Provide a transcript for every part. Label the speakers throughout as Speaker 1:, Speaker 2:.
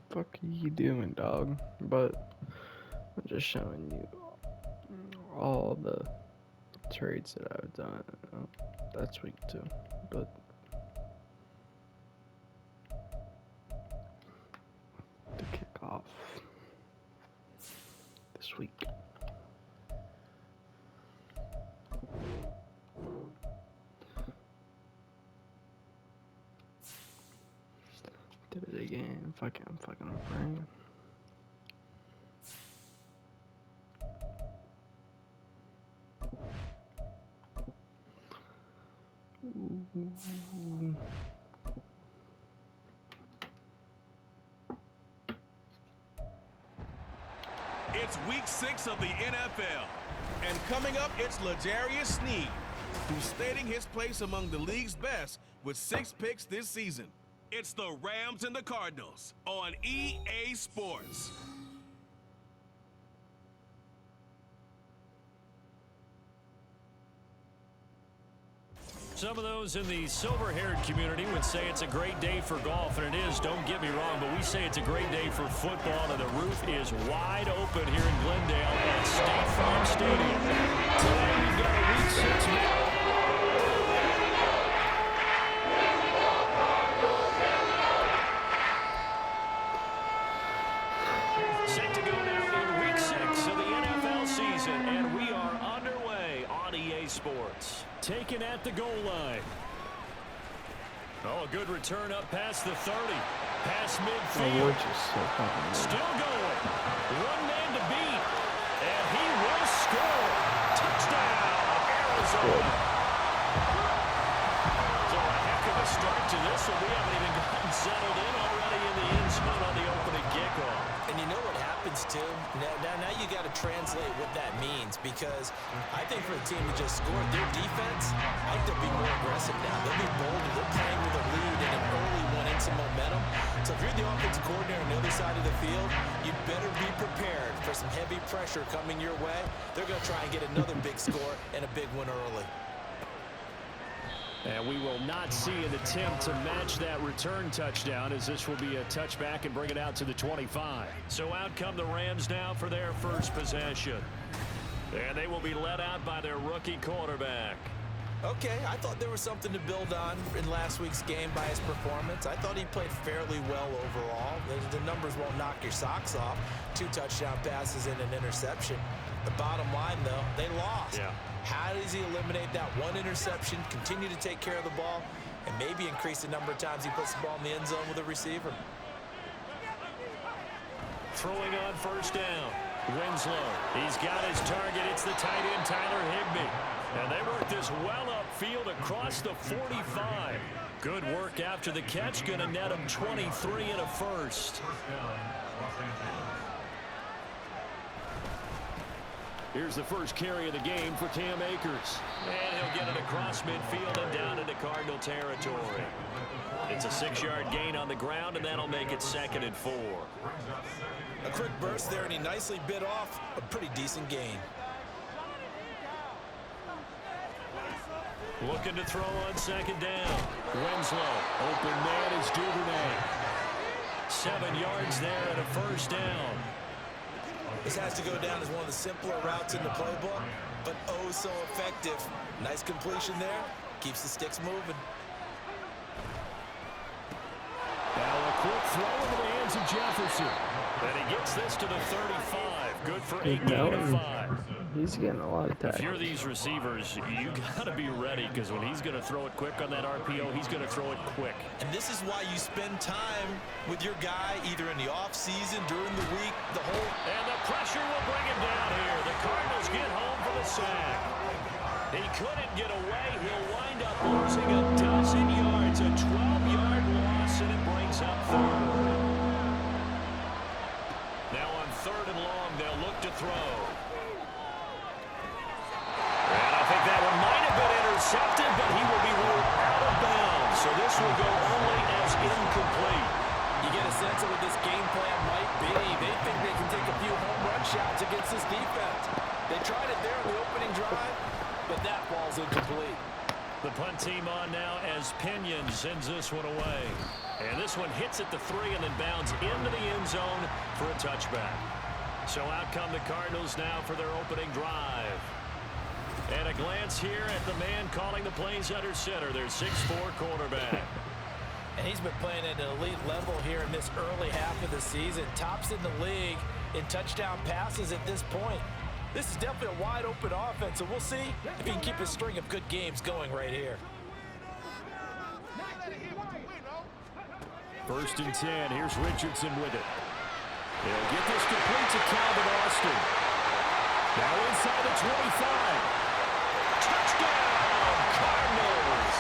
Speaker 1: Fuck you doing, dog? But I'm just showing you all the trades that I've done. That's week 2, but to kick off this week. Did it again. I'm fucking afraid. Ooh.
Speaker 2: It's week 6 of the NFL. And coming up, it's L'Jarius Sneed, who's stating his place among the league's best with 6 picks this season. It's the Rams and the Cardinals on EA Sports.
Speaker 3: Some of those in the silver-haired community would say it's a great day for golf, and it is, don't get me wrong, but we say it's a great day for football, and the roof is wide open here in Glendale at State Farm Stadium. Today we've got a Week 6 match. Set to go now in Week 6 of the NFL season, and we are underway on EA Sports. Taken at the goal line. Oh, a good return up past the 30. Past midfield. Still going. One man to beat. And he will score. Touchdown, Arizona. So a heck of a start to this one. We haven't even gotten settled in already in the end zone on the opening kickoff.
Speaker 4: And you know what happens, too? Now you got to translate what that means, because I think for the team to just score their defense, I think they'll be more aggressive now. They'll be bolder. They're playing with a lead and an early one and some momentum. So if you're the offensive coordinator on the other side of the field, you better be prepared for some heavy pressure coming your way. They're going to try and get another big score and a big one early.
Speaker 3: And we will not see an attempt to match that return touchdown, as this will be a touchback and bring it out to the 25. So out come the Rams now for their first possession. And they will be led out by their rookie quarterback.
Speaker 4: Okay, I thought there was something to build on in last week's game by his performance. I thought he played fairly well overall. The numbers won't knock your socks off. 2 touchdown passes and an interception. The bottom line, though, they lost.
Speaker 3: Yeah.
Speaker 4: How does he eliminate that one interception, continue to take care of the ball, and maybe increase the number of times he puts the ball in the end zone with a receiver?
Speaker 3: Throwing on first down. Winslow. He's got his target. It's the tight end, Tyler Higbee. And they work this well upfield across the 45. Good work after the catch. Going to net him 23 and a first. Here's the first carry of the game for Cam Akers. And he'll get it across midfield and down into Cardinal territory. It's a 6-yard gain on the ground, and that'll make it 2nd and 4.
Speaker 4: A quick burst there, and he nicely bit off a pretty decent gain.
Speaker 3: Looking to throw on 2nd down. Winslow. Open man is Duvernay. 7 yards there and a first down.
Speaker 4: This has to go down as one of the simpler routes in the playbook, but oh so effective. Nice completion there. Keeps the sticks moving.
Speaker 3: Now a quick throw into the hands of Jefferson. And he gets this to the 35. Good for 8 gain of 5.
Speaker 1: He's getting a lot of tackles.
Speaker 3: If you're these receivers, you got to be ready, because when he's going to throw it quick on that RPO, he's going to throw it quick.
Speaker 4: And this is why you spend time with your guy, either in the offseason, during the week, the whole...
Speaker 3: And the pressure will bring him down here. The Cardinals get home for the sack. He couldn't get away. He'll wind up losing a dozen yards, a 12-yard loss, and it brings up 3rd. Now on 3rd and long, they'll look to throw. And I think that one might have been intercepted, but he will be ruled out of bounds. So this will go only as incomplete.
Speaker 4: You get a sense of what this game plan might be. They think they can take a few home run shots against this defense. They tried it there in the opening drive, but that ball's incomplete.
Speaker 3: The punt team on now as Pinion sends this one away. And this one hits at the 3 and then bounds into the end for a touchback. So out come the Cardinals now for their opening drive. And a glance here at the man calling the plays under center, their 6'4 quarterback.
Speaker 4: And he's been playing at an elite level here in this early half of the season. Tops in the league in touchdown passes at this point. This is definitely a wide-open offense, and we'll see if he can keep his string of good games going right here.
Speaker 3: 1st and 10. Here's Richardson with it. He'll get this complete to Calvin Austin. Now inside the 25. Touchdown, Cardinals!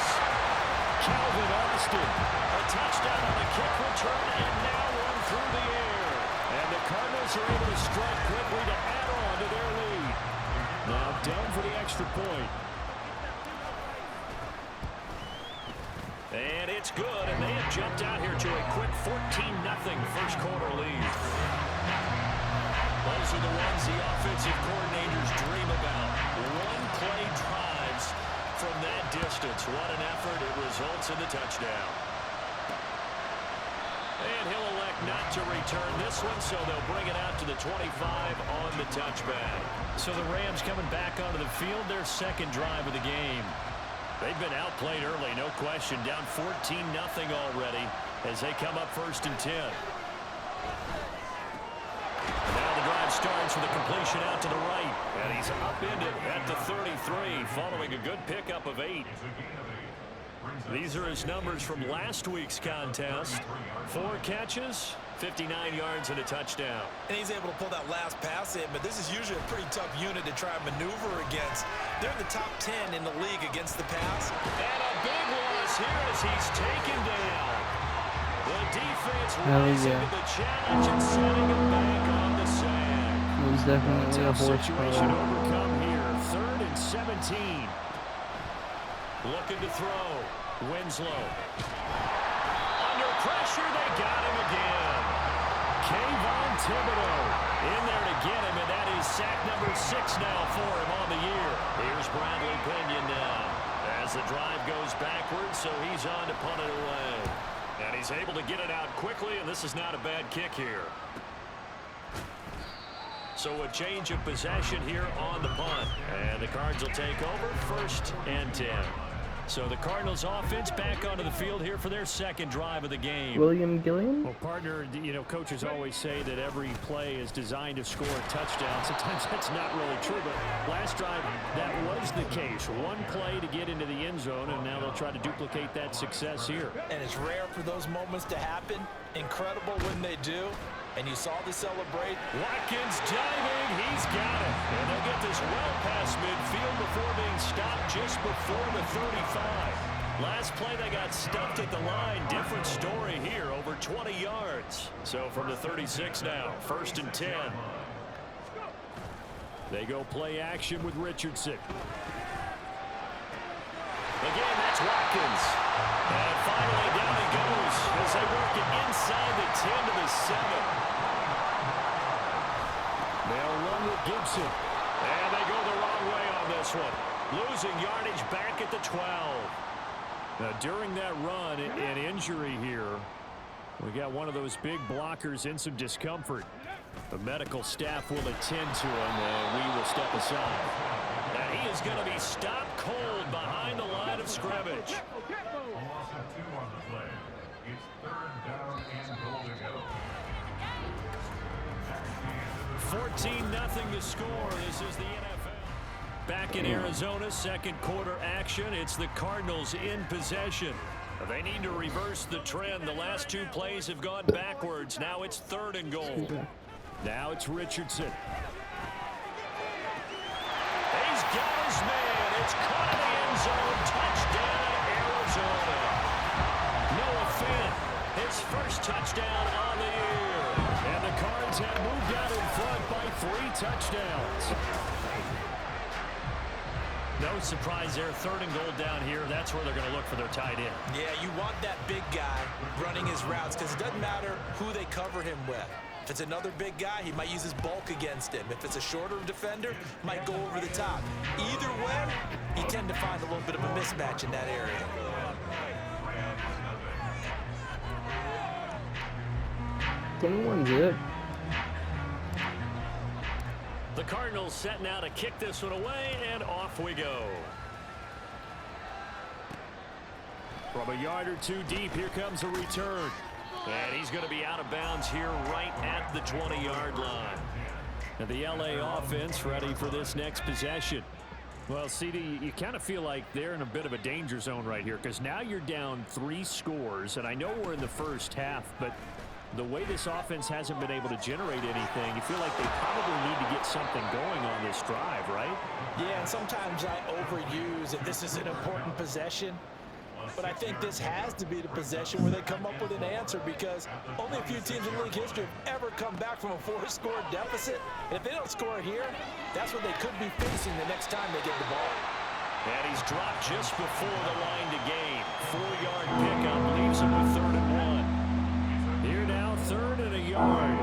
Speaker 3: Calvin Austin, a touchdown on the kick return, and now one through the air. And the Cardinals are able to strike quickly to add on to their lead. Now down for the extra point. And it's good, and they have jumped out here to a quick 14-0 first quarter lead. Those are the ones the offensive coordinators dream about. One-play drives from that distance. What an effort. It results in the touchdown. And he'll elect not to return this one, so they'll bring it out to the 25 on the touchback. So the Rams coming back onto the field, their second drive of the game. They've been outplayed early, no question. Down 14-0 already as they come up 1st and 10. Now the drive starts with a completion out to the right. And he's upended at the 33 following a good pickup of 8. These are his numbers from last week's contest. 4 catches, 59 yards, and a touchdown.
Speaker 4: And he's able to pull that last pass in, but this is usually a pretty tough unit to try and maneuver against. They're in the top 10 in the league against the pass.
Speaker 3: And a big loss here as he's taken down. The defense
Speaker 1: to
Speaker 3: rising to the challenge and setting him back on the sack.
Speaker 1: It was definitely a horse
Speaker 3: situation overcome here. 3rd and 17. Looking to throw. Winslow. Under pressure, they got him again. Kayvon Thibodeau in there to get him, and that is sack number 6 now for him on the year. Here's Bradley Pinion now as the drive goes backwards, so he's on to punt it away. And he's able to get it out quickly, and this is not a bad kick here. So a change of possession here on the punt. And the Cards will take over 1st and 10. So the Cardinals offense back onto the field here for their second drive of the game.
Speaker 1: William Gilliam?
Speaker 3: Well, partner, you know, coaches always say that every play is designed to score a touchdown. Sometimes that's not really true, but last drive, that was the case. One play to get into the end zone, and now they'll try to duplicate that success here.
Speaker 4: And it's rare for those moments to happen. Incredible when they do. And you saw the celebrate.
Speaker 3: Watkins diving. He's got it. And they'll get this well past midfield before being stopped just before the 35. Last play, they got stuffed at the line. Different story here, over 20 yards. So from the 36 now, 1st and 10. They go play action with Richardson. Again, that's Watkins. And finally, down he goes as they work it inside the 10 to the 7. They'll run with Gibson. And they go the wrong way on this one. Losing yardage back at the 12. Now, during that run, an injury here. We got one of those big blockers in some discomfort. The medical staff will attend to him, and we will step aside. And he is going to be stopped cold behind the line of scrimmage. 14-0 the score. This is the NFL. Back in Arizona, second quarter action. It's the Cardinals in possession. They need to reverse the trend. The last 2 plays have gone backwards. Now it's 3rd and goal. Now it's Richardson. He's got his man. It's caught in the end zone. Touchdown, Arizona. Noah Fant, his first touchdown on the year. And the Cards have moved out in front by 3 touchdowns. No surprise there. 3rd and goal down here. That's where they're going to look for their tight end.
Speaker 4: Yeah, you want that big guy running his routes because it doesn't matter who they cover him with. If it's another big guy, he might use his bulk against him. If it's a shorter defender, might go over the top. Either way, you tend to find a little bit of a mismatch in that area.
Speaker 1: Zip.
Speaker 3: The Cardinals set now to kick this one away, and off we go. From a yard or two deep, here comes a return. And he's going to be out of bounds here right at the 20-yard line. And the LA offense ready for this next possession. Well, CD, you kind of feel like they're in a bit of a danger zone right here because now you're down 3 scores, and I know we're in the first half, but the way this offense hasn't been able to generate anything, you feel like they probably need to get something going on this drive, right?
Speaker 4: Yeah, and sometimes I overuse it. This is an important possession. But I think this has to be the possession where they come up with an answer because only a few teams in league history have ever come back from a 4-score deficit. And if they don't score here, that's what they could be facing the next time they get the ball.
Speaker 3: And he's dropped just before the line to gain. 4-yard pickup leaves him with 3rd and 1. Here now, 3rd and a yard.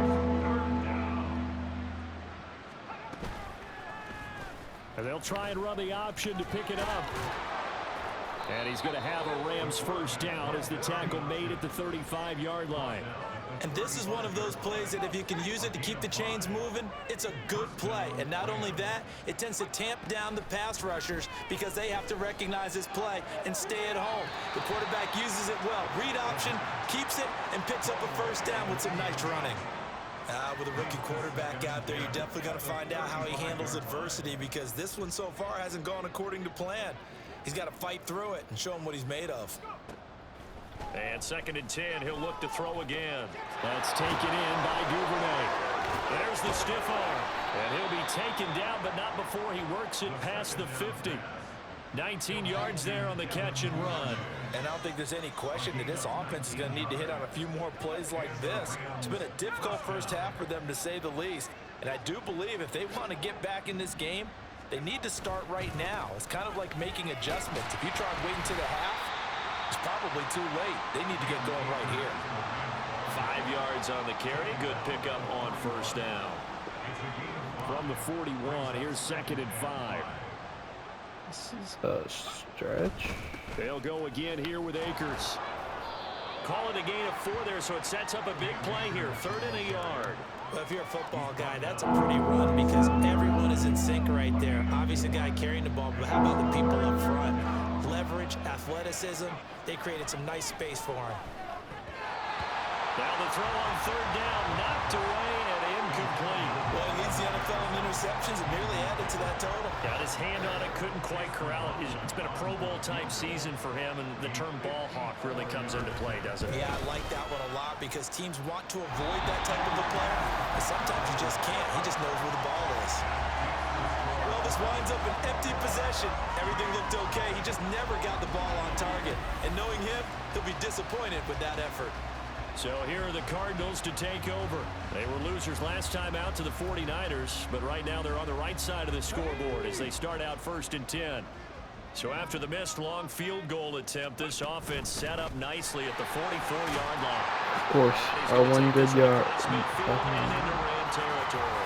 Speaker 3: And they'll try and run the option to pick it up. And he's going to have a Rams first down as the tackle made at the 35-yard line.
Speaker 4: And this is one of those plays that if you can use it to keep the chains moving, it's a good play. And not only that, it tends to tamp down the pass rushers because they have to recognize this play and stay at home. The quarterback uses it well. Read option, keeps it, and picks up a first down with some nice running. With a rookie quarterback out there, you're definitely going to find out how he handles adversity because this one so far hasn't gone according to plan. He's got to fight through it and show him what he's made of.
Speaker 3: And 2nd and 10, he'll look to throw again. That's taken in by Duvernay. There's the stiff arm. And he'll be taken down, but not before he works it past the 50. 19 yards there on the catch and run.
Speaker 4: And I don't think there's any question that this offense is going to need to hit on a few more plays like this. It's been a difficult first half for them, to say the least. And I do believe if they want to get back in this game, they need to start right now. It's kind of like making adjustments. If you try and wait until the half, it's probably too late. They need to get going right here.
Speaker 3: 5 yards on the carry. Good pickup on first down. From the 41, here's 2nd and 5.
Speaker 1: This is a stretch.
Speaker 3: They'll go again here with Akers. Call it a gain of 4 there, so it sets up a big play here. 3rd and a yard.
Speaker 4: Well, if you're a football guy, that's a pretty run because everyone is in sync right there. Obviously, the guy carrying the ball, but how about the people up front? Leverage, athleticism, they created some nice space for him.
Speaker 3: Now the throw on 3rd down, knocked away and incomplete.
Speaker 4: Well, he leads the NFL in interceptions and nearly added to that total.
Speaker 3: Got his hand on it, couldn't quite corral it. It's been a Pro Bowl type season for him, and the term ball hawk really comes into play, doesn't it?
Speaker 4: Yeah, I like that one a lot because teams want to avoid that type of a player, but sometimes you just can't. He just knows where the ball is. Well, this winds up an empty possession. Everything looked okay. He just never got the ball on target. And knowing him, he'll be disappointed with that effort.
Speaker 3: So here are the Cardinals to take over. They were losers last time out to the 49ers, but right now they're on the right side of the scoreboard as they start out 1st and 10. So after the missed long field goal attempt, this offense set up nicely at the 44-yard line.
Speaker 1: Of course, our 1 good yard.
Speaker 3: And into Ram territory.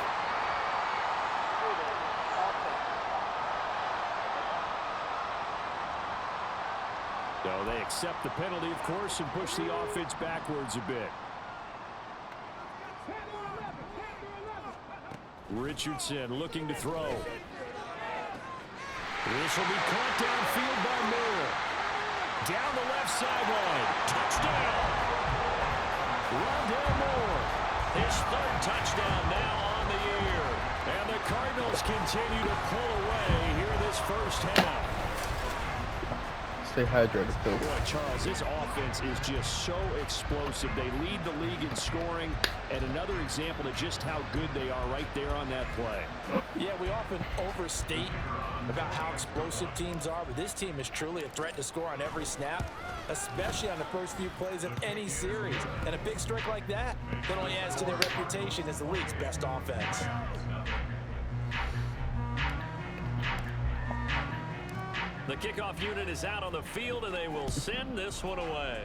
Speaker 3: So they accept the penalty, of course, and push the offense backwards a bit. Richardson looking to throw. This will be caught downfield by Moore. Down the left sideline. Touchdown. Rondell Moore. His 3rd touchdown now on the year. And the Cardinals continue to pull away here this first half.
Speaker 1: Stay hydrated, Phil.
Speaker 3: Boy, Charles, this offense is just so explosive. They lead the league in scoring, and another example of just how good they are right there on that play.
Speaker 4: Yeah, we often overstate about how explosive teams are, but this team is truly a threat to score on every snap, especially on the first few plays of any series. And a big strike like that only adds to their reputation as the league's best offense.
Speaker 3: The kickoff unit is out on the field, and they will send this one away.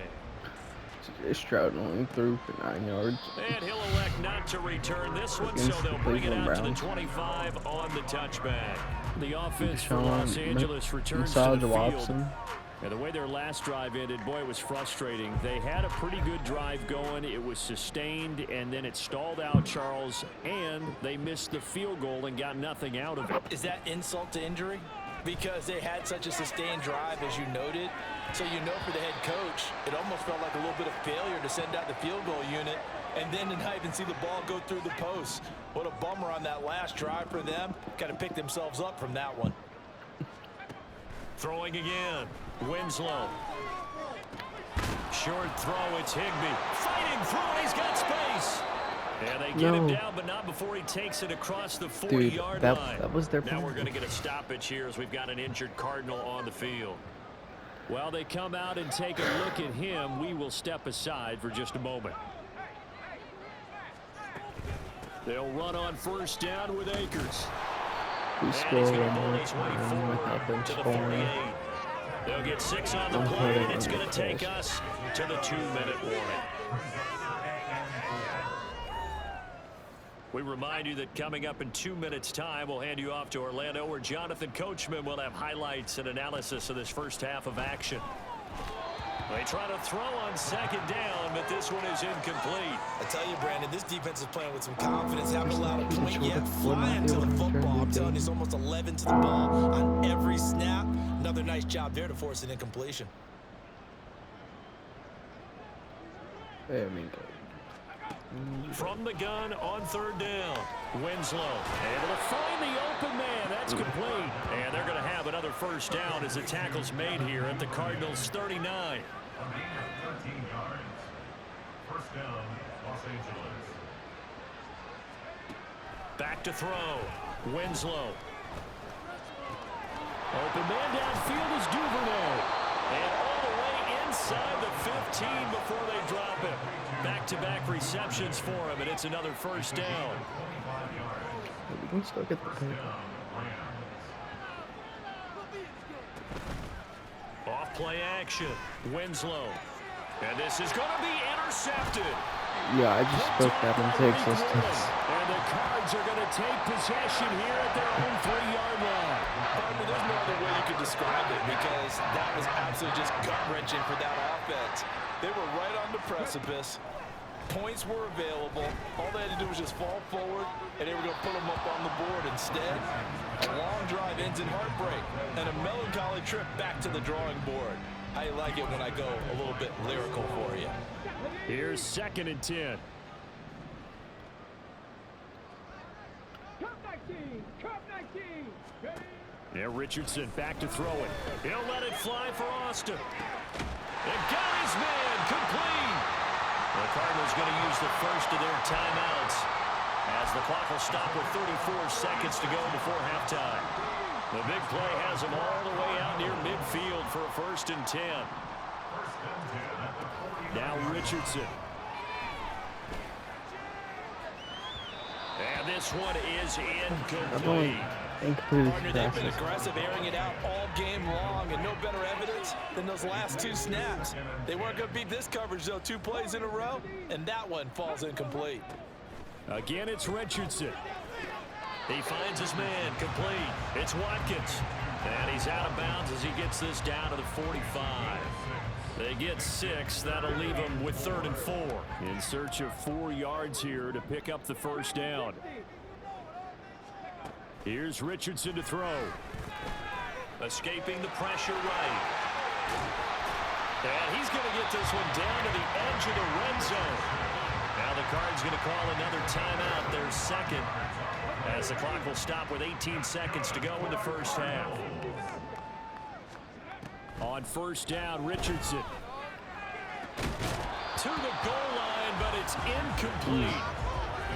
Speaker 1: Stroud only threw for 9 yards.
Speaker 3: And he'll elect not to return this one, so they'll bring it out to the 25 on the touchback. The offense for Los Angeles returns to the field. And the way their last drive ended, boy, it was frustrating. They had a pretty good drive going. It was sustained, and then it stalled out, Charles, and they missed the field goal and got nothing out of it.
Speaker 4: Is that insult to injury? Because they had such a sustained drive, as you noted. So you know for the head coach, it almost felt like a little bit of failure to send out the field goal unit and then to not even see the ball go through the post. What a bummer on that last drive for them. Got to pick themselves up from that one.
Speaker 3: Throwing again. Winslow. Short throw. It's Higbee. Fighting through. He's got space. And they get him down, but not before he takes it across the 40-yard line.
Speaker 1: That was their
Speaker 3: Now we're going to get a stoppage here as we've got an injured Cardinal on the field. While they come out and take a look at him, we will step aside for just a moment. They'll run on first down with Akers.
Speaker 1: We score one more time without them scoring.
Speaker 3: They'll get 6 on the play, and it's going to take us to the 2-minute warning. We remind you that coming up in 2 minutes' time, we'll hand you off to Orlando, where Jonathan Coachman will have highlights and analysis of this first half of action. They try to throw on second down, but this one is incomplete.
Speaker 4: I tell you, Brandon, this defense is playing with some confidence. Haven't allowed a point yet. Flying to the football. I'm telling you, it's almost 11 to the ball on every snap. Another nice job there to force an incompletion.
Speaker 3: From the gun on third down, Winslow able to find the open man. That's complete. And they're going to have another first down as the tackle's made here at the Cardinals' 39.
Speaker 5: First down, Los Angeles.
Speaker 3: Back to throw. Winslow. Open man downfield is Duvernay. And all the way inside the 15 before they drop it. Back-to-back receptions for him, and it's another first down.
Speaker 1: We can still get the pick.
Speaker 3: Off play action. Winslow. And this is going to be intercepted.
Speaker 1: Yeah, I just spoke that into existence.
Speaker 3: And the Cards are going to take possession here at their own 3-yard line.
Speaker 4: There's no other way you could describe it, because that was absolutely just gut-wrenching for that offense. They were right on the precipice. Points were available. All they had to do was just fall forward, and they were going to put them up on the board. Instead, a long drive ends in heartbreak and a melancholy trip back to the drawing board. I like it when I go a little bit lyrical for you.
Speaker 3: Here's 2nd and 10. Yeah, Richardson back to throw it. He'll let it fly for Austin. And got his man complete. The Cardinals going to use the first of their timeouts as the clock will stop with 34 seconds to go before halftime. The big play has them all the way out near midfield for a 1st and 10. Now Richardson. And this one is incomplete.
Speaker 4: Partner, they've been aggressive, airing it out all game long, and no better evidence than those last 2 snaps. They weren't going to beat this coverage, though, 2 plays in a row, and that one falls incomplete.
Speaker 3: Again, it's Richardson. He finds his man, complete. It's Watkins, and he's out of bounds as he gets this down to the 45. They get 6. That'll leave them with 3rd and 4. In search of 4 yards here to pick up the first down. Here's Richardson to throw. Escaping the pressure right. And he's going to get this one down to the edge of the red zone. Now the Cards going to call another timeout, their 2nd, as the clock will stop with 18 seconds to go in the first half. On first down, Richardson. To the goal line, but it's incomplete.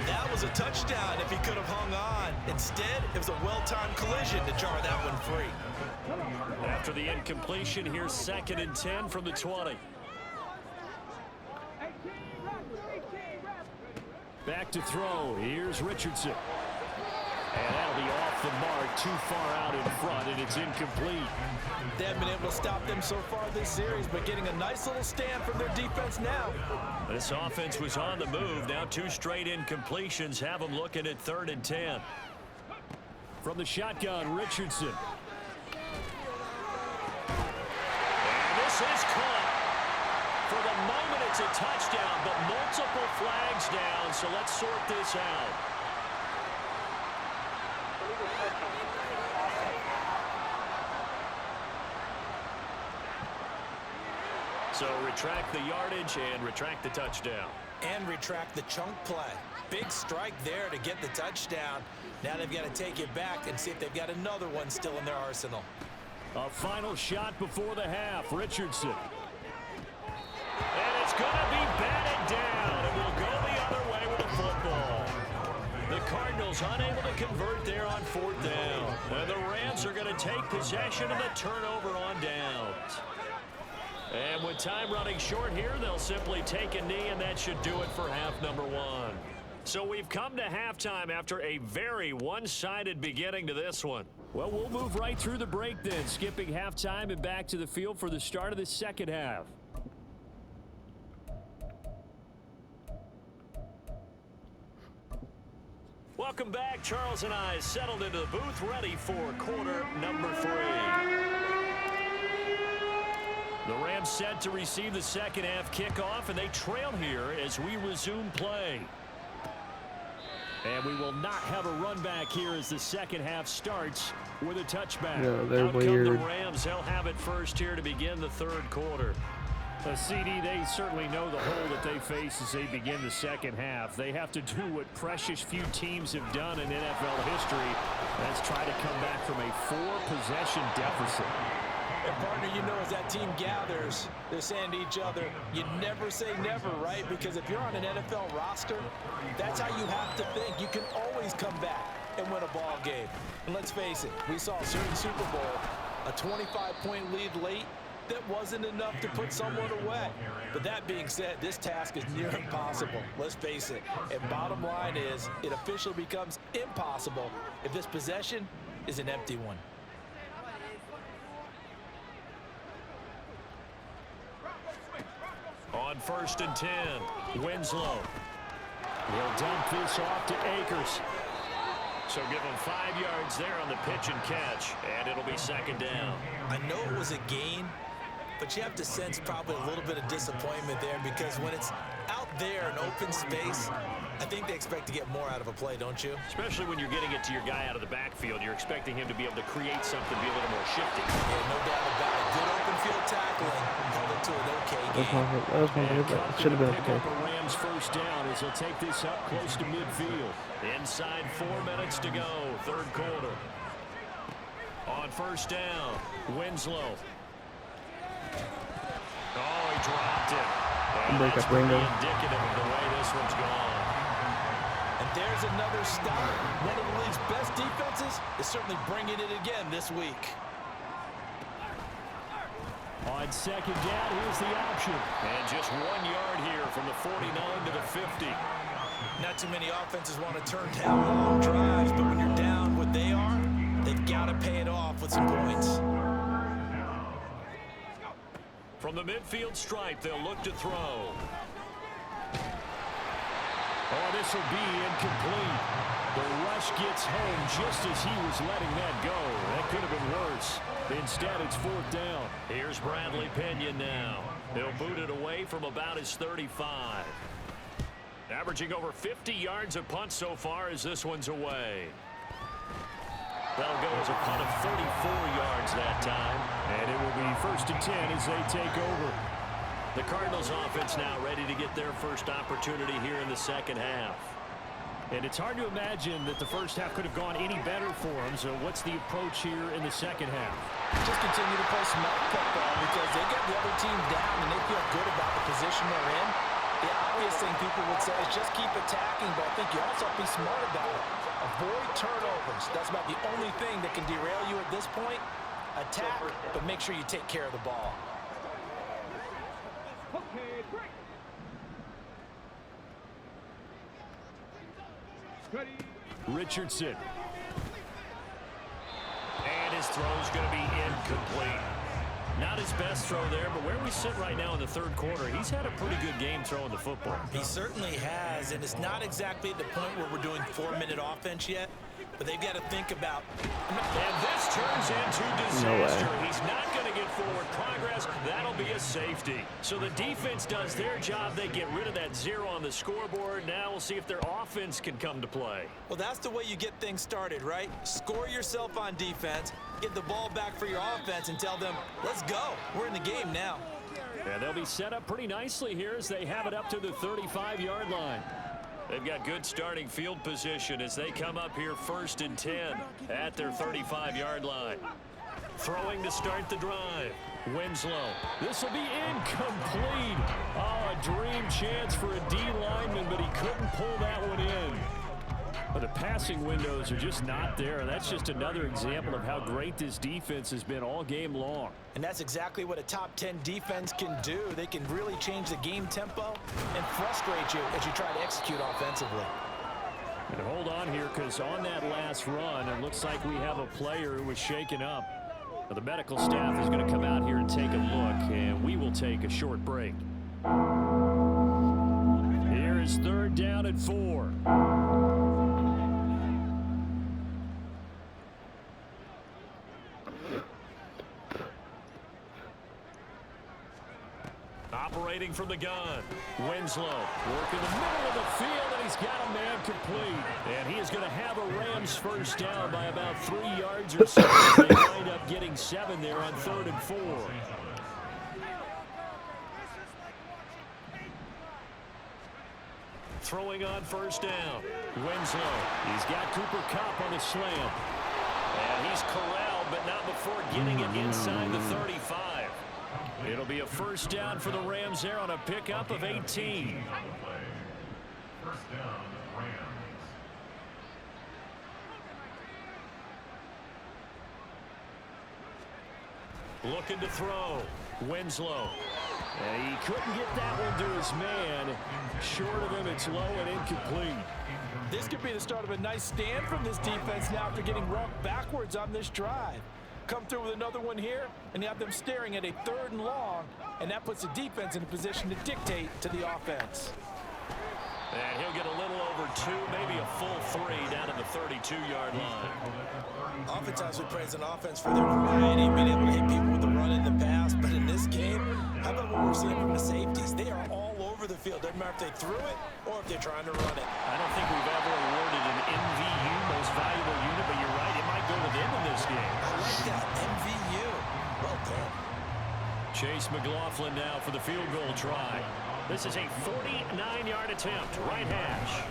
Speaker 4: That was a touchdown if he could have hung on. Instead, it was a well-timed collision to jar that one free.
Speaker 3: After the incompletion, here's 2nd and 10 from the 20. Back to throw. Here's Richardson. And that'll be off the mark, too far out in front, and it's incomplete.
Speaker 4: They haven't been able to stop them so far this series, but getting a nice little stand from their defense now.
Speaker 3: This offense was on the move. Now 2 straight incompletions have them looking at 3rd and 10. From the shotgun, Richardson. is caught. For the moment, it's a touchdown, but multiple flags down, so let's sort this out. So retract the yardage and retract the touchdown.
Speaker 4: And retract the chunk play. Big strike there to get the touchdown. Now they've got to take it back and see if they've got another one still in their arsenal.
Speaker 3: A final shot before the half. Richardson. And it's going to be batted down. And we'll go the other way with the football. The Cardinals unable to convert there on 4th down. And the Rams are going to take possession of the turnover on downs. And with time running short here, they'll simply take a knee, and that should do it for half number 1. So we've come to halftime after a very one-sided beginning to this one. Well, we'll move right through the break then, skipping halftime and back to the field for the start of the second half. Welcome back. Charles and I settled into the booth, ready for quarter number 3. The Rams set to receive the second half kickoff, and they trail here as we resume play. And we will not have a run back here as the second half starts with a touchback.
Speaker 1: Yeah, they're
Speaker 3: Out come
Speaker 1: weird.
Speaker 3: the Rams. They'll have it first here to begin the third quarter. CD, they certainly know the hole that they face as they begin the second half. They have to do what precious few teams have done in NFL history. That's try to come back from a 4-possession deficit.
Speaker 4: And partner, you know, as that team gathers, they're saying to each other, you never say never, right? Because if you're on an NFL roster, that's how you have to think. You can always come back and win a ball game. And let's face it, we saw a certain Super Bowl, a 25-point lead late, that wasn't enough to put someone away. But that being said, this task is near impossible. Let's face it. And bottom line is, it officially becomes impossible if this possession is an empty one.
Speaker 3: On 1st and 10, Winslow. He'll dump this off to Akers. So give him 5 yards there on the pitch and catch, and it'll be second down.
Speaker 4: I know it was a gain, but you have to sense probably a little bit of disappointment there because when it's out there in open space, I think they expect to get more out of a play, don't you?
Speaker 3: Especially when you're getting it to your guy out of the backfield. You're expecting him to be able to create something, be a little more shifty.
Speaker 4: Yeah, no doubt about it. Good open field tackling. Held it to an okay game.
Speaker 1: That was my favorite. It should have been okay.
Speaker 3: A Rams first down as he'll take this up close to midfield. Inside 4 minutes to go, third quarter. On 1st down, Winslow. Oh, he dropped it. And that's pretty indicative of the way this one's gone.
Speaker 4: And there's another stop. One of the league's best defenses is certainly bringing it again this week.
Speaker 3: On second down, here's the option. And just 1 yard here from the 49 to the 50.
Speaker 4: Not too many offenses want to turn down long drives, but when you're down what they are, they've got to pay it off with some points.
Speaker 3: From the midfield stripe, they'll look to throw. Oh, this will be incomplete. The rush gets home just as he was letting that go. That could have been worse. Instead, it's 4th down. Here's Bradley Pinion now. He'll boot it away from about his 35. Averaging over 50 yards a punt so far as this one's away. That'll go as a punt of 34 yards that time. And it will be 1st and 10 as they take over. The Cardinals offense now ready to get their first opportunity here in the second half. And it's hard to imagine that the first half could have gone any better for them. So what's the approach here in the second half?
Speaker 4: Just continue to play smart football because they got the other team down and they feel good about the position they're in. The obvious thing people would say is just keep attacking, but I think you also have to be smart about it. Avoid turnovers. That's about the only thing that can derail you at this point. Attack, but make sure you take care of the ball.
Speaker 3: Richardson. And his throw's going to be incomplete. Not his best throw there, but where we sit right now in the third quarter, he's had a pretty good game throwing the football.
Speaker 4: He certainly has, and it's not exactly at the point where we're doing 4-minute offense yet, but they've got to think about.
Speaker 3: And this turns into disaster. He's not going to get forward progress. That'll be a safety. So the defense does their job. They get rid of that 0 on the scoreboard. Now we'll see if their offense can come to play.
Speaker 4: Well, that's the way you get things started, right? Score yourself on defense, get the ball back for your offense, and tell them, let's go. We're in the game now.
Speaker 3: And they'll be set up pretty nicely here as they have it up to the 35-yard line. They've got good starting field position as they come up here 1st and 10 at their 35-yard line. Throwing to start the drive. Winslow. This will be incomplete. Oh, a dream chance for a D lineman, but he couldn't pull that one in. But the passing windows are just not there. That's just another example of how great this defense has been all game long.
Speaker 4: And that's exactly what a top 10 defense can do. They can really change the game tempo and frustrate you as you try to execute offensively.
Speaker 3: And hold on here, because on that last run, it looks like we have a player who was shaken up. Now, the medical staff is going to come out here and take a look, and we will take a short break. Here is 3rd down and 4. Operating from the gun. Winslow working the middle of the field, and he's got a man complete. And he is going to have a Rams first down by about 3 yards or so. They wind up getting 7 there on 3rd and 4. Throwing on 1st down. Winslow. He's got Cooper Kupp on the slam. And he's corralled, but not before getting it inside the 35. It'll be a 1st down for the Rams there on a pickup of 18.
Speaker 5: 1st down, Rams.
Speaker 3: Looking to throw. Winslow. And he couldn't get that one to his man. Short of him, it's low and incomplete.
Speaker 4: This could be the start of a nice stand from this defense now after getting rocked backwards on this drive. Come through with another one here, and you have them staring at a 3rd and long, and that puts the defense in a position to dictate to the offense.
Speaker 3: And he'll get a little over 2, maybe a full 3 down at the 32-yard line.
Speaker 4: Oftentimes we praise an offense for their variety, being able to hit people with the run in the pass, but in this game, how about what we're seeing from the safeties? They are all over the field. Doesn't matter if they threw it or if they're trying to run it.
Speaker 3: I don't think we've ever awarded an MVU, most valuable unit, but you're right, it might go to them in this game.
Speaker 4: I like that, MVU. Well done.
Speaker 3: Chase McLaughlin now for the field goal try. This is a 49-yard attempt, right hash.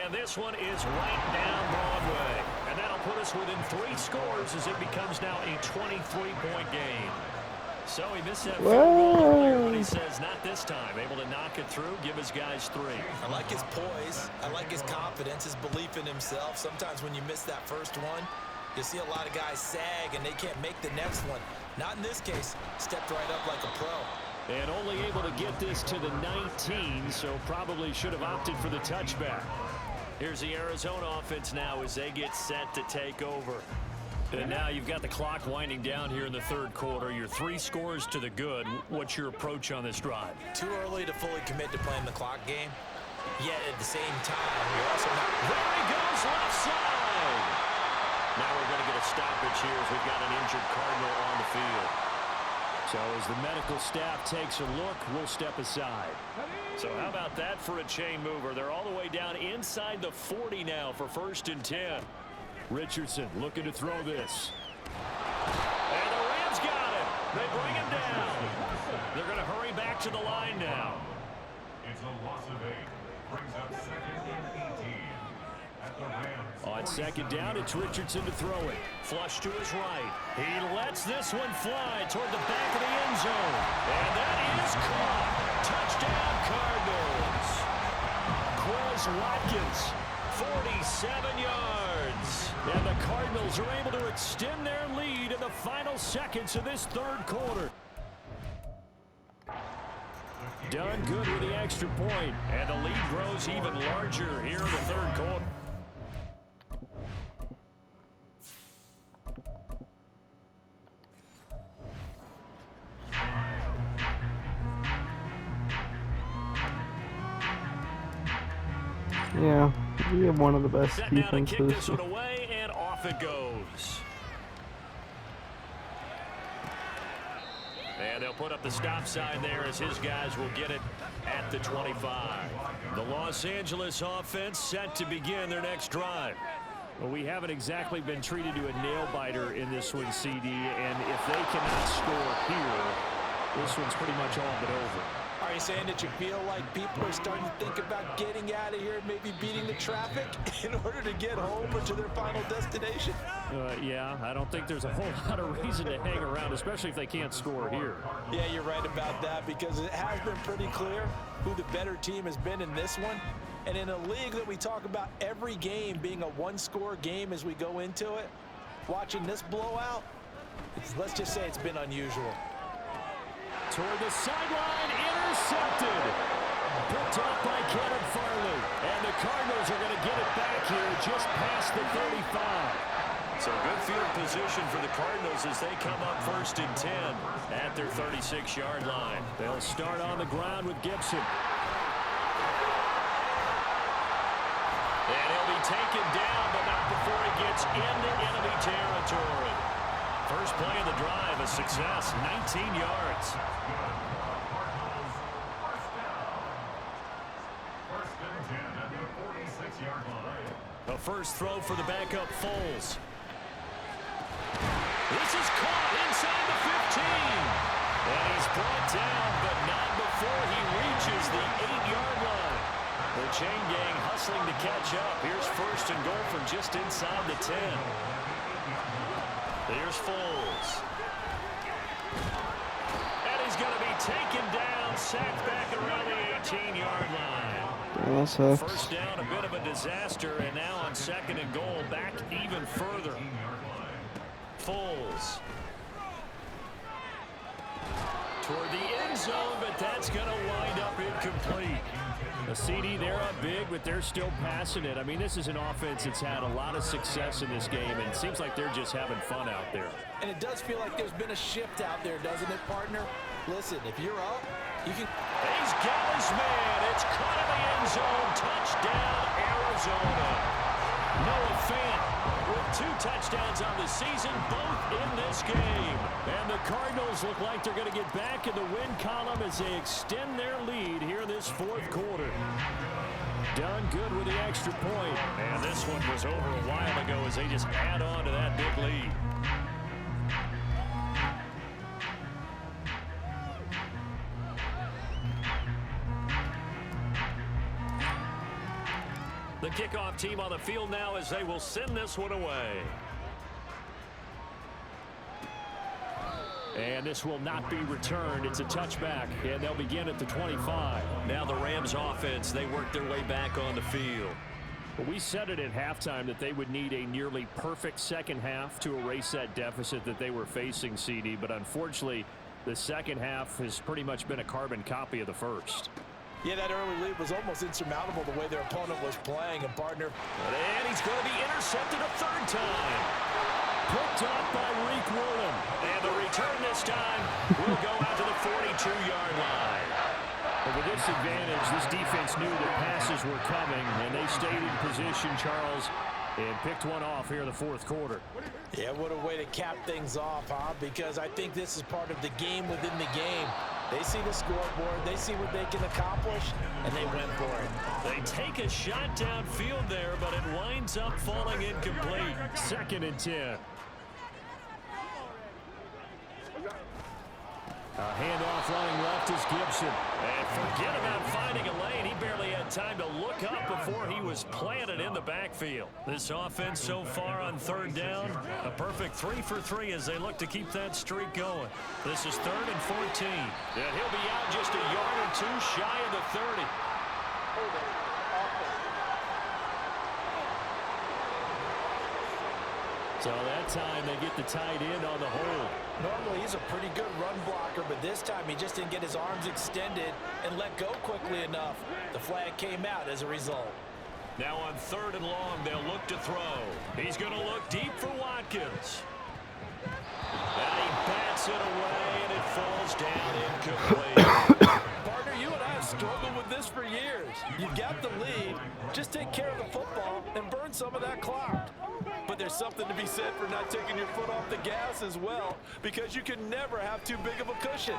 Speaker 3: And this one is right down Broadway. And that'll put us within 3 scores as it becomes now a 23-point game. So he missed that field goal earlier, but he says not this time. Able to knock it through, give his guys 3.
Speaker 4: I like his poise. I like his confidence, his belief in himself. Sometimes when you miss that first one, you see a lot of guys sag and they can't make the next one. Not in this case. Stepped right up like a pro.
Speaker 3: And only able to get this to the 19, so probably should have opted for the touchback. Here's the Arizona offense now as they get set to take over. And now you've got the clock winding down here in the 3rd quarter. Your 3 scores to the good. What's your approach on this drive?
Speaker 4: Too early to fully commit to playing the clock game. Yet at the same time, you're also not...
Speaker 3: There he goes, left side! Now we're going to get a stoppage here as we've got an injured Cardinal on the field. So as the medical staff takes a look, we'll step aside. So how about that for a chain mover? They're all the way down inside the 40 now for 1st and 10. Richardson looking to throw this. And the Rams got it. They bring him down. They're going to hurry back to the line now.
Speaker 5: It's a loss of 8. Brings up 2nd and 18. At the Rams.
Speaker 3: On 2nd down, it's Richardson to throw it. Flush to his right. He lets this one fly toward the back of the end zone. And that is caught. Touchdown, Cardinals. Quez Watkins, 47 yards. And the Cardinals are able to extend their lead in the final seconds of this 3rd quarter. Done good with the extra point. And the lead grows even larger here in the 3rd quarter.
Speaker 1: Yeah, we have one of the best
Speaker 3: Set now to kick
Speaker 1: defenses.
Speaker 3: this one away, and off it goes. And they'll put up the stop sign there as his guys will get it at the 25. The Los Angeles offense set to begin their next drive. Well, we haven't exactly been treated to a nail-biter in this one, CD, and if they cannot score here, this one's pretty much all but over.
Speaker 4: Are you saying that you feel like people are starting to think about getting out of here, maybe beating the traffic in order to get home or to their final destination?
Speaker 3: Yeah, I don't think there's a whole lot of reason to hang around, especially if they can't score here.
Speaker 4: Yeah, you're right about that, because it has been pretty clear who the better team has been in this one. And in a league that we talk about every game being a one-score game as we go into it, watching this blowout, let's just say it's been unusual.
Speaker 3: Toward the sideline, intercepted. Picked off by Kevin Farley. And the Cardinals are going to get it back here just past the 35. So good field position for the Cardinals as they come up 1st and 10 at their 36-yard line. They'll start on the ground with Gibson. And he'll be taken down, but not before he gets into enemy territory. First play of the drive, a success, 19 yards.
Speaker 5: First and 10 at the 46-yard line.
Speaker 3: A first throw for the backup Foles. This is caught inside the 15. And he's brought down, but not before he reaches the 8-yard line. The chain gang hustling to catch up. Here's 1st and goal from just inside the 10. There's Foles. And he's going to be taken down, sacked back around the 18-yard line. First down, a bit of a disaster, and now on 2nd and goal, back even further. Foles. Toward the end zone, but that's going to wind up incomplete. The CD, they're up big, but they're still passing it. I mean, this is an offense that's had a lot of success in this game, and it seems like they're just having fun out there.
Speaker 4: And it does feel like there's been a shift out there, doesn't it, partner? Listen, if you're up, you can...
Speaker 3: He's got his man. It's caught in the end zone. Touchdown, Arizona. Noah Fant with 2 touchdowns on the season, both in this game. And the Cardinals look like they're going to get back in the win column as they extend their lead here in this 4th quarter. Done good with the extra point. And this one was over a while ago as they just add on to that big lead. The kickoff team on the field now as they will send this one away. And this will not be returned. It's a touchback, and they'll begin at the 25. Now the Rams offense, they work their way back on the field. Well, we said it at halftime that they would need a nearly perfect second half to erase that deficit that they were facing, CD. But unfortunately, the second half has pretty much been a carbon copy of the first.
Speaker 4: Yeah, that early lead was almost insurmountable the way their opponent was playing, and partner.
Speaker 3: And he's going to be intercepted a 3rd time. Picked off by Reek Woolen. And the return this time will go out to the 42-yard line. But with this advantage, this defense knew that passes were coming, and they stayed in position, Charles, and picked one off here in the 4th quarter.
Speaker 4: Yeah, what a way to cap things off, huh? Because I think this is part of the game within the game. They see the scoreboard, they see what they can accomplish, and they went for it.
Speaker 3: They take a shot downfield there, but it winds up falling incomplete. 2nd and 10. A handoff running left is Gibson. And forget about finding a lane. He barely had time to look up before he was planted in the backfield. This offense so far on 3rd down, a perfect 3 for 3 as they look to keep that streak going. This is 3rd and 14. And he'll be out just a yard or 2 shy of the 30. So that time they get the tight end on the hold.
Speaker 4: Normally he's a pretty good run blocker, but this time he just didn't get his arms extended and let go quickly enough. The flag came out as a result.
Speaker 3: Now on 3rd and long, they'll look to throw. He's going to look deep for Watkins. And he bats it away, and it falls down incomplete.
Speaker 4: Partner, you and I have struggled with this for years. You've got the lead. Just take care of the football and burn some of that clock.
Speaker 6: But there's something to be said for not taking your foot off the gas as well, because you can never have too big of a cushion.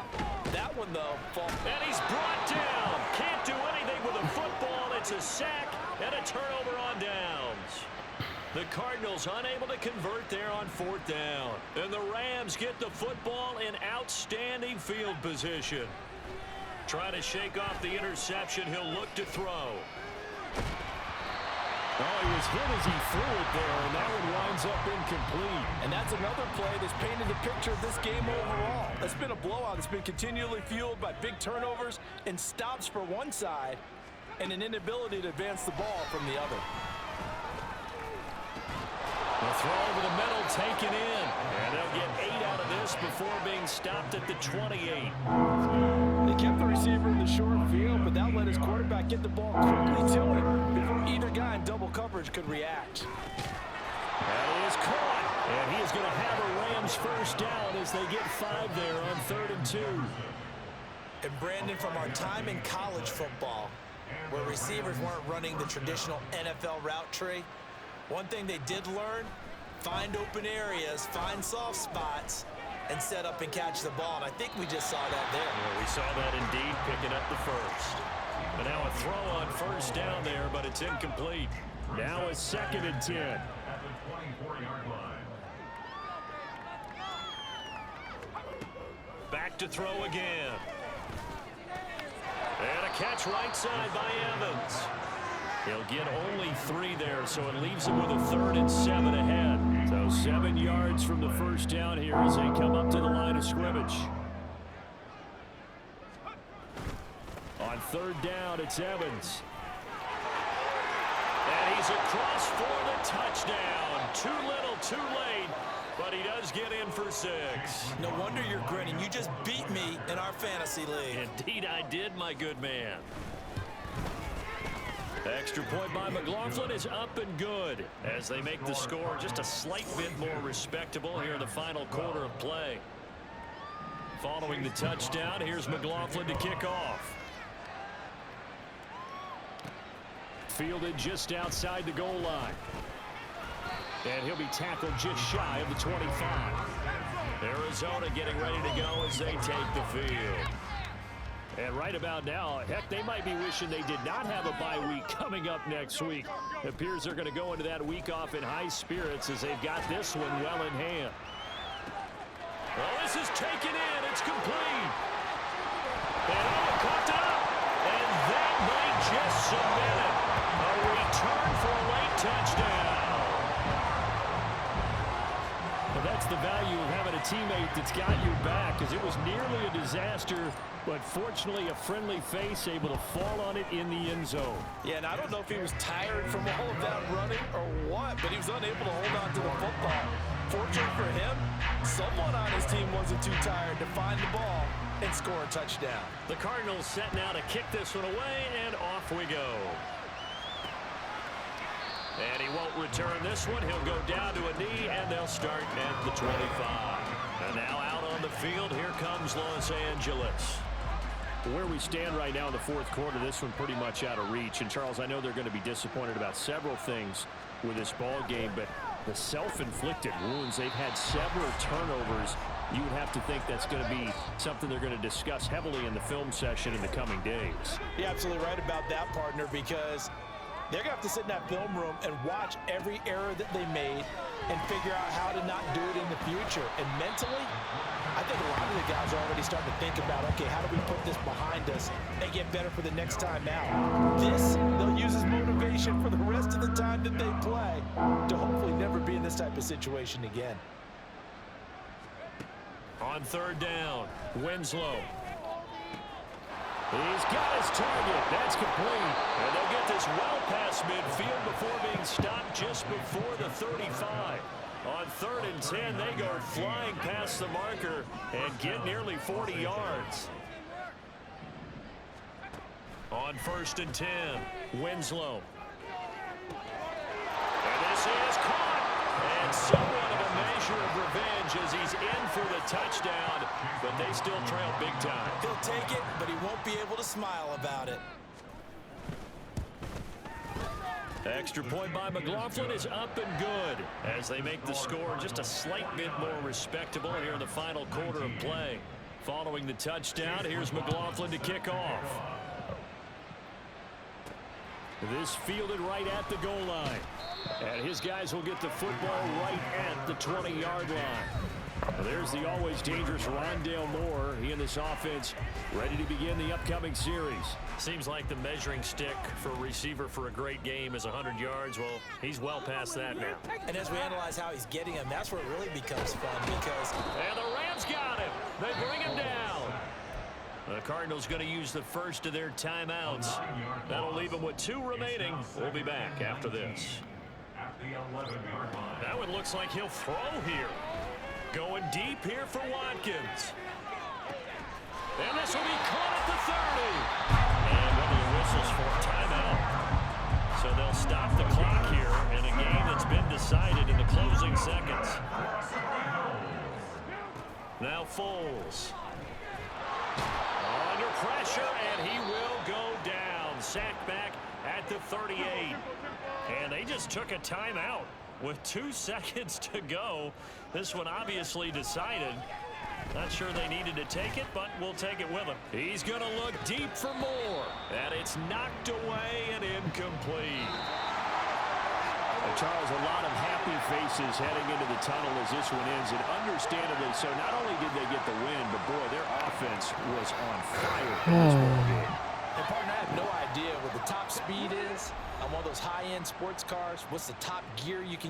Speaker 6: That one, though,
Speaker 3: and he's brought down. Can't do anything with a football. It's a sack and a turnover on downs. The Cardinals unable to convert there on 4th down. And the Rams get the football in outstanding field position. Trying to shake off the interception. He'll look to throw.
Speaker 7: Oh, he was hit as he threw it there, and that one winds up incomplete.
Speaker 6: And that's another play that's painted the picture of this game overall. It's been a blowout. It's been continually fueled by big turnovers and stops for one side and an inability to advance the ball from the other.
Speaker 3: The throw over the middle taken in. And they'll get 8 out of this before being stopped at the 28.
Speaker 6: They kept the receiver in the short field, but that let his quarterback get the ball quickly to him before either guy in double coverage could react.
Speaker 3: That is caught. And he is going to have a Rams first down as they get 5 there on 3rd and 2.
Speaker 4: And Brandon, from our time in college football, where receivers weren't running the traditional NFL route tree, one thing they did learn, find open areas, find soft spots, and set up and catch the ball. And I think we just saw that there.
Speaker 3: Well, we saw that indeed, picking up the first. But now a throw on first down there, but it's incomplete. Now a 2nd and 10.
Speaker 5: At the 24-yard line.
Speaker 3: Back to throw again. And a catch right side by Evans. He'll get only 3 there, so it leaves him with a 3rd and 7 ahead. So 7 yards from the first down here as they come up to the line of scrimmage. On 3rd down, it's Evans. And he's across for the touchdown. Too little, too late, but he does get in for 6.
Speaker 4: No wonder you're grinning. You just beat me in our fantasy league.
Speaker 3: Indeed I did, my good man. Extra point by McLaughlin is up and good as they make the score just a slight bit more respectable here in the final quarter of play. Following the touchdown, here's McLaughlin to kick off. Fielded just outside the goal line. And he'll be tackled just shy of the 25. Arizona getting ready to go as they take the field. And right about now, heck, they might be wishing they did not have a bye week coming up next week. It appears they're going to go into that week off in high spirits as they've got this one well in hand. Well, this is taken in. It's complete. And caught up. And that might just submit it. A return for a late touchdown. Well, that's the value of having a teammate that's got your back, because it was nearly a disaster, but fortunately a friendly face able to fall on it in the end zone.
Speaker 6: Yeah, and I don't know if he was tired from all of that running or what, but he was unable to hold on to the football. Fortunately for him, someone on his team wasn't too tired to find the ball and score a touchdown.
Speaker 3: The Cardinals set now to kick this one away, and off we go. And he won't return this one. He'll go down to a knee, and they'll start at the 25. And now out on the field, here comes Los Angeles. Where we stand right now in the 4th quarter, this one pretty much out of reach. And, Charles, I know they're going to be disappointed about several things with this ball game, but the self-inflicted wounds, they've had several turnovers. You would have to think that's going to be something they're going to discuss heavily in the film session in the coming days.
Speaker 6: You're absolutely right about that, partner, because they're going to have to sit in that film room and watch every error that they made and figure out how to not do it in the future. And mentally, I think a lot of the guys are already starting to think about, okay, how do we put this behind us and get better for the next time out? This, they'll use as motivation for the rest of the time that they play to hopefully never be in this type of situation again.
Speaker 3: On 3rd down, Winslow. He's got his target. That's complete. And they'll get this well past midfield before being stopped just before the 35. On 3rd and 10, they go flying past the marker and get nearly 40 yards. On 1st and 10, Winslow. And this is caught. And somewhat of a measure of revenge as he's in for the touchdown, but they still trail big time.
Speaker 4: He'll take it, but he won't be able to smile about it.
Speaker 3: Extra point by McLaughlin is up and good as they make the score just a slight bit more respectable here in the final quarter of play. Following the touchdown, here's McLaughlin to kick off. This fielded right at the goal line. And his guys will get the football right at the 20-yard line. There's the always dangerous Rondale Moore. He and this offense ready to begin the upcoming series.
Speaker 8: Seems like the measuring stick for a receiver for a great game is 100 yards. Well, he's well past that now.
Speaker 6: And as we analyze how he's getting him, that's where it really becomes fun because...
Speaker 3: And the Rams got him. They bring him down. The Cardinals going to use the first of their timeouts. That'll leave them with 2 remaining. We'll be back after this. That one looks like he'll throw here. Going deep here for Watkins. And this will be caught at the 30. And one of the whistles for a timeout. So they'll stop the clock here in a game that's been decided in the closing seconds. Now Foles. Under pressure, and he will go down. Sacked back at the 38. And they just took a timeout with 2 seconds to go. This one obviously decided. Not sure they needed to take it, but we'll take it with him. He's going to look deep for more. And it's knocked away and incomplete.
Speaker 7: Charles, a lot of happy faces heading into the tunnel as this one ends, and understandably so. Not only did they get the win, but boy, their offense was on fire in this ball game.
Speaker 6: And partner, I have no idea what the top speed is on one of those high-end sports cars. What's the top gear you can